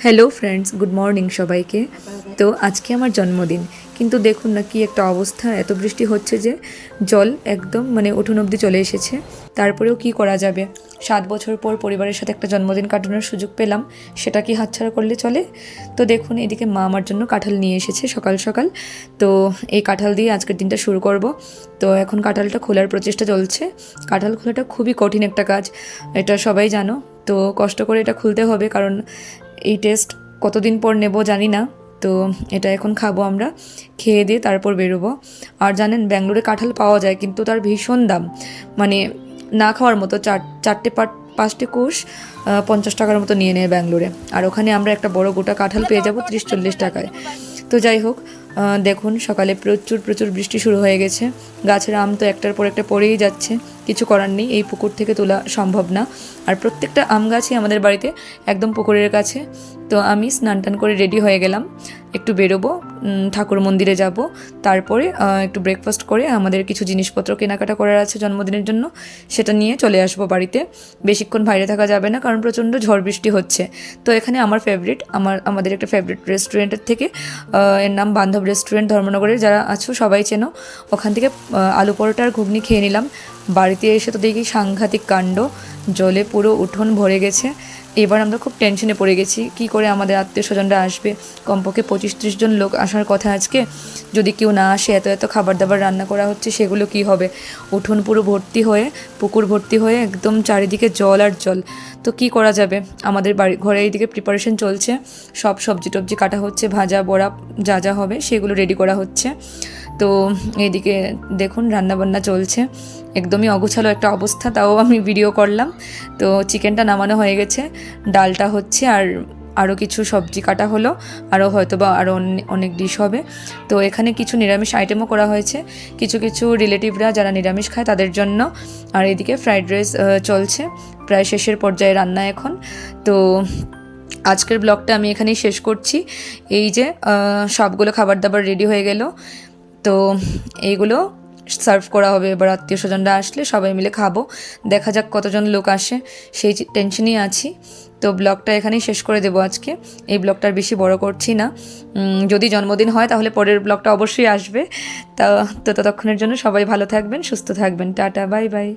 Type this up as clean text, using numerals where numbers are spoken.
Hello friends, good morning সবাইকে। তো আজকে আমার জন্মদিন, কিন্তু দেখুন না কি একটা অবস্থা, এত বৃষ্টি হচ্ছে যে জল একদম উঠোন অবধি চলে এসেছে। তারপরেও কি করা যাবে, 7 বছর পর পরিবারের সাথে একটা জন্মদিন কাটানোর সুযোগ পেলাম, সেটা কি হাতছাড়া করলে চলে? তো দেখুন এদিকে মা আমার জন্য কাঁঠাল নিয়ে এসেছে সকাল সকাল। তো এই কাঁঠাল দিয়ে আজকের দিনটা শুরু করব। তো এখন কাঁঠালটা খোলার প্রচেষ্টা চলছে। কাঁঠাল খোলাটা খুবই কঠিন একটা কাজ, এটা সবাই জানো। তো কষ্ট করে এটা খুলতে হবে, কারণ এই টেস্ট কতদিন পর নেব জানি না। তো এটা এখন খাবো, আমরা খেয়ে দিয়ে তারপর বেরোবো। আর জানেন, ব্যাঙ্গালোরে কাঁঠাল পাওয়া যায়, কিন্তু তার ভীষণ দাম, মানে না খাওয়ার মতো। চারটে 5টে কোষ 50 টাকার মতো নিয়ে নেয় ব্যাঙ্গালোরে। আর ওখানে আমরা একটা বড় গোটা কাঁঠাল পেয়ে যাবো 30-40 টাকায়। তো যাই হোক, দেখুন সকালে প্রচুর প্রচুর বৃষ্টি শুরু হয়ে গেছে। গাছের আম তো একটার পর একটা পড়েই যাচ্ছে, কিছু করার নেই, এই পুকুর থেকে তোলা সম্ভব না। আর প্রত্যেকটা আম গাছই আমাদের বাড়িতে একদম পুকুরের কাছে। তো আমি স্নান টান করে রেডি হয়ে গেলাম, একটু বেরোবো, ঠাকুর মন্দিরে যাব। তারপরে একটু ব্রেকফাস্ট করে আমাদের কিছু জিনিসপত্র কেনাকাটা করার আছে জন্মদিনের জন্য, সেটা নিয়ে চলে আসবো বাড়িতে। বেশিক্ষণ বাইরে থাকা যাবে না, কারণ প্রচণ্ড ঝড় বৃষ্টি হচ্ছে। তো এখানে আমার ফেভারিট, আমাদের একটা ফেভারিট রেস্টুরেন্টের থেকে, এর নাম বান্ধব রেস্টুরেন্ট, ধর্মনগরের, যারা আছো সবাই চেনো। ওখান থেকে আলু পরোটা আর ঘুগনি খেয়ে নিলাম। বাড়িতে এসে তো দেখি সাংঘাতিক কাণ্ড, জলে পুরো উঠোন ভরে গেছে। এবার আমরা খুব টেনশনে পড়ে গেছি, কি করে আমাদের আত্মীয় স্বজনরা আসবে। কমপক্ষে 25-30 জন লোক আসার কথা আজকে, যদি কেউ না আসে, এত এত খাবার দাবার রান্না করা হচ্ছে, সেগুলো কি হবে। উঠোন পুরো ভর্তি হয়ে, পুকুর ভর্তি হয়ে একদম চারিদিকে জল আর জল। তো কি করা যাবে, আমাদের বাড়ি ঘরে এইদিকে প্রিপারেশন চলছে, সব সবজি টবজি কাটা হচ্ছে, ভাজা বড়া যা যা হবে সেগুলো রেডি করা হচ্ছে। তো এইদিকে দেখুন রান্নাবান্না চলছে, একদমই অগোছালো একটা অবস্থা, তাও আমি ভিডিও করলাম। তো চিকেনটা নামানো হয়ে গেছে, ডালটা হচ্ছে, আর আরও কিছু সবজি কাটা হলো, আরও হয়তো বা আরও অনেক ডিশ হবে। তো এখানে কিছু নিরামিষ আইটেমও করা হয়েছে, কিছু কিছু রিলেটিভরা যারা নিরামিষ খায় তাদের জন্য। আর এদিকে ফ্রাইড রাইস চলছে, প্রায় শেষের পর্যায়ে রান্না এখন। তো আজকের ব্লগটা আমি এখানেই শেষ করছি। এই যে সবগুলো খাবার দাবার রেডি হয়ে গেল, তো এইগুলো সার্ভ করা হবে এবার। আত্মীয় স্বজনরা আসলে সবাই মিলে খাবো, দেখা যাক কতজন লোক আসে, সেই টেনশনই আছি। তো ব্লগটা এখানেই শেষ করে দেবো আজকে, এই ব্লগটা আর বেশি বড় করছি না। যদি জন্মদিন হয় তাহলে পরের ব্লগটা অবশ্যই আসবে। তো ততক্ষণের জন্য সবাই ভালো থাকবেন, সুস্থ থাকবেন, টাটা, বাই বাই।